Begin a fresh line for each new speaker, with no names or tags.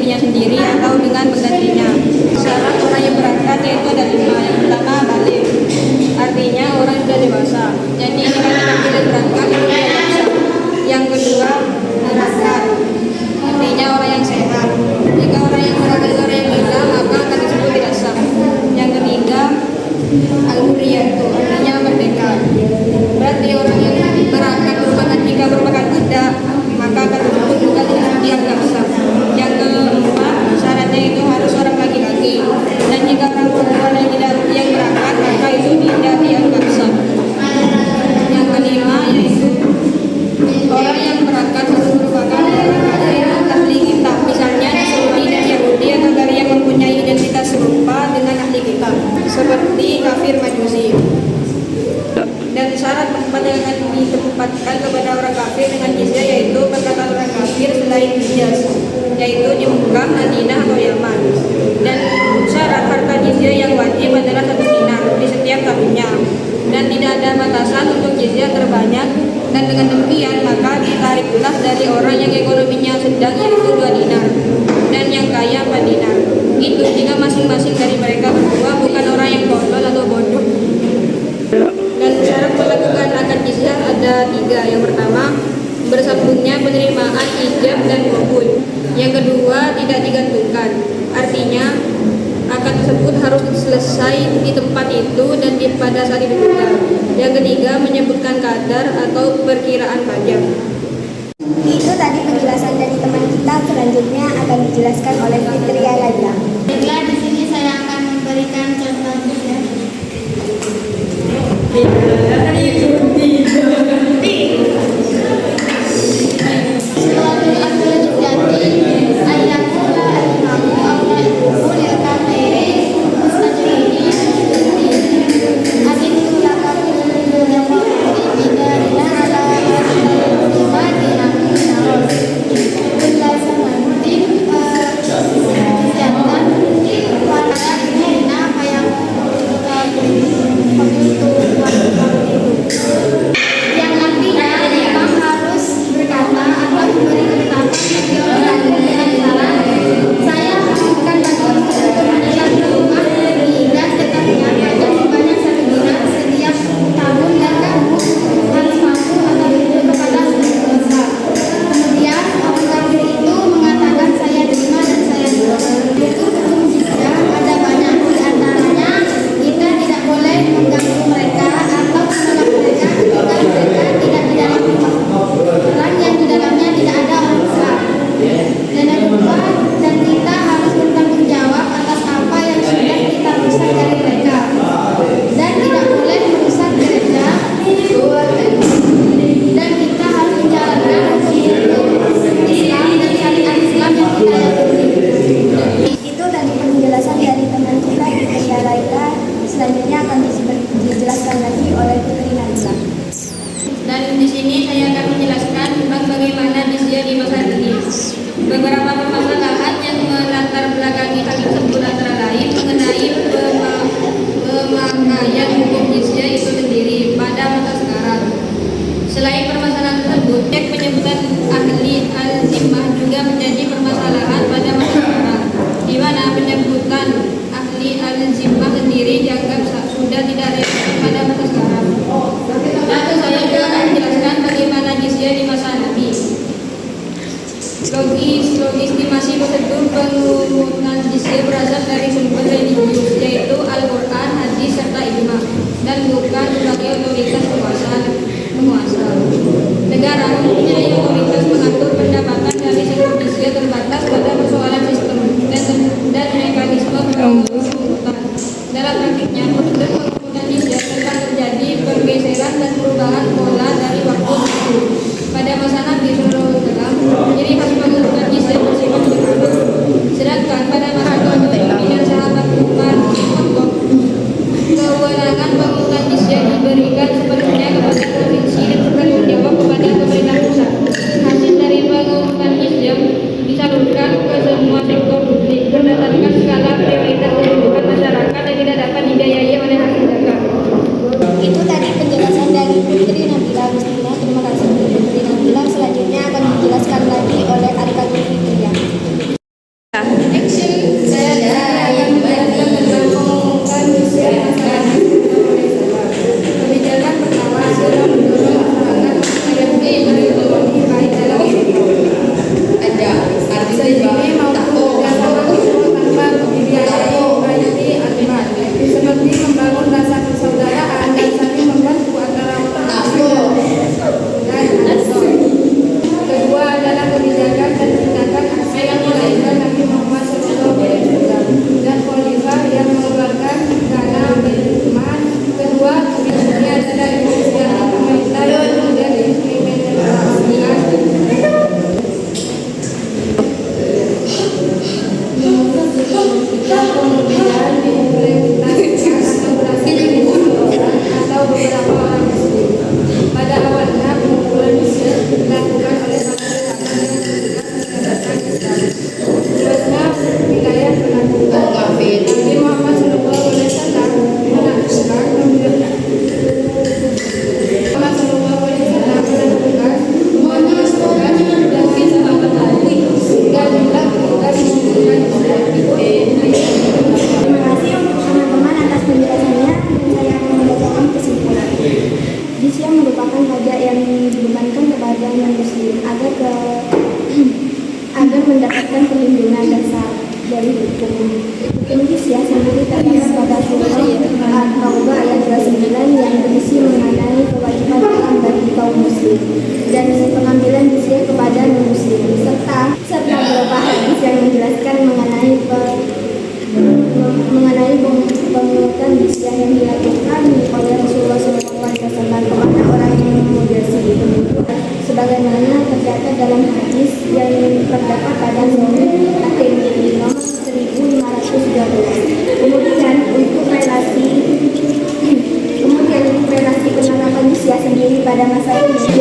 dirinya sendiri atau dengan penggantinya. Syarat orang yang berangkat yaitu ada 5. Yang pertama balik, artinya orang sudah dewasa. Jadi jika tidak boleh berangkat itu tidak bisa. Yang kedua berangkat, artinya orang yang sehat. Jika orang yang berangkat itu orang yang gila, maka akan disebut tidak sah. Yang ketiga al-hurriyatu, artinya merdeka. Berarti orang yang berangkat merupakan jika merupakan budak, maka akan disebut juga dianggap sah. Yang keempat syaratnya itu harus orang laki-laki, dan jika orang perempuan yang berangkat maka itu tidak dianggap sah. Yang kelima yaitu orang yang berangkat harus merupakan orang kafir ahli kitab, misalnya Nasrani dan Yahudi atau dari yang mempunyai identitas serupa dengan ahli kitab seperti kafir Majusi. Dan syarat tempat yang akan ditempatkan kepada orang kafir dengan jizyah yaitu perkataan orang kafir selain Hijaz, yaitu di Mekah, Madinah atau Yaman. Dan syarat harta jizyah yang wajib adalah 1 dinar di setiap tahunnya, dan tidak ada batasan untuk jizyah terbanyak. Dan dengan demikian maka ditariklah dari orang yang ekonominya sedang yaitu 2 dinar, dan yang kaya 4 dinar. Itu jika masing-masing dari mereka berdua bukan orang yang tolol atau bodoh. Dan syarat melakukan akad jizyah ada 3. Yang pertama bersambungnya penerimaan ijab dan qabul. Yang kedua tidak digantungkan, artinya akad tersebut harus selesai di tempat itu dan pada saat itu juga. Yang ketiga menyebutkan kadar atau perkiraan pajak.
Itu tadi penjelasan dari teman kita. Selanjutnya akan dijelaskan oleh Fitria Laila.
Baiklah, di sini saya akan memberikan contoh jizyah.
Dan di sini saya akan menjelaskan tentang bagaimana jizyah di masa ini. Beberapa permasalahan yang melatar belakangi hal tersebut antara lain mengenai pemakaian hukum jizyah itu sendiri pada masa sekarang. Selain permasalahan tersebut, penyebutan ahli al-zimmah juga menjadi permasalahan pada masa sekarang, di mana penyebutan ahli al-zimmah sendiri dianggap sudah tidak relevan pada masa sekarang. Lalu saya juga akan menjelaskan bagaimana jizyah di masa Nabi. Logistimasi prosedur pengurutan jizyah berasal dari sumber religius, yaitu Al-Quran, hadis, serta ijma, dan bukan sebagai otoritas penguasa. Negara mempunyai otoritas mengatur pendapatan dari sektor jizyah terbatas pada persoalan sistem dan mekanisme pengurutan. Dalam praktiknya, prosedur pengurutan jizyah telah terjadi pergeseran dan perubahan pola dari waktu ke waktu. Pada masa Nabi SAW, jadi khas pengurutan jizyah bersifat berkala. Sedangkan pada masa Nabi dan sahabat Umar kewenangan pengurutan jizyah diberikan sepenuhnya kepada provinsi dan bertanggung jawab kepada pemerintah pusat. Hasil dari pengurutan jizyah disalurkan ke semua sektor publik berdasarkan skala prioritas kehidupan masyarakat yang tidak dapat dibiayai oleh hasil zakat.
Itu tadi penjelasan dari Putri Nabila Agustina. Terima kasih Putri Nabila. Selanjutnya akan dijelaskan lagi oleh Arikatul Fitria. agar mendapatkan perlindungan dasar dari hukum. Hukum jizya sendiri terdapat pada surah At-Taubah ayat 29 yang berisi mengenai kewajiban Islam bagi kaum muslim dan pengambilan jizya kepada non-muslim serta beberapa hadis yang menjelaskan mengenai pemungutan jizya yang dilakukan oleh Rasulullah SAW kepada orang Mujahid sebagaimana tercatat dalam hadis yang terdapat pada Sahih At-Tirmidzi nomor 1513. Kemudian untuk relasi penerapan jizya sendiri pada masa ini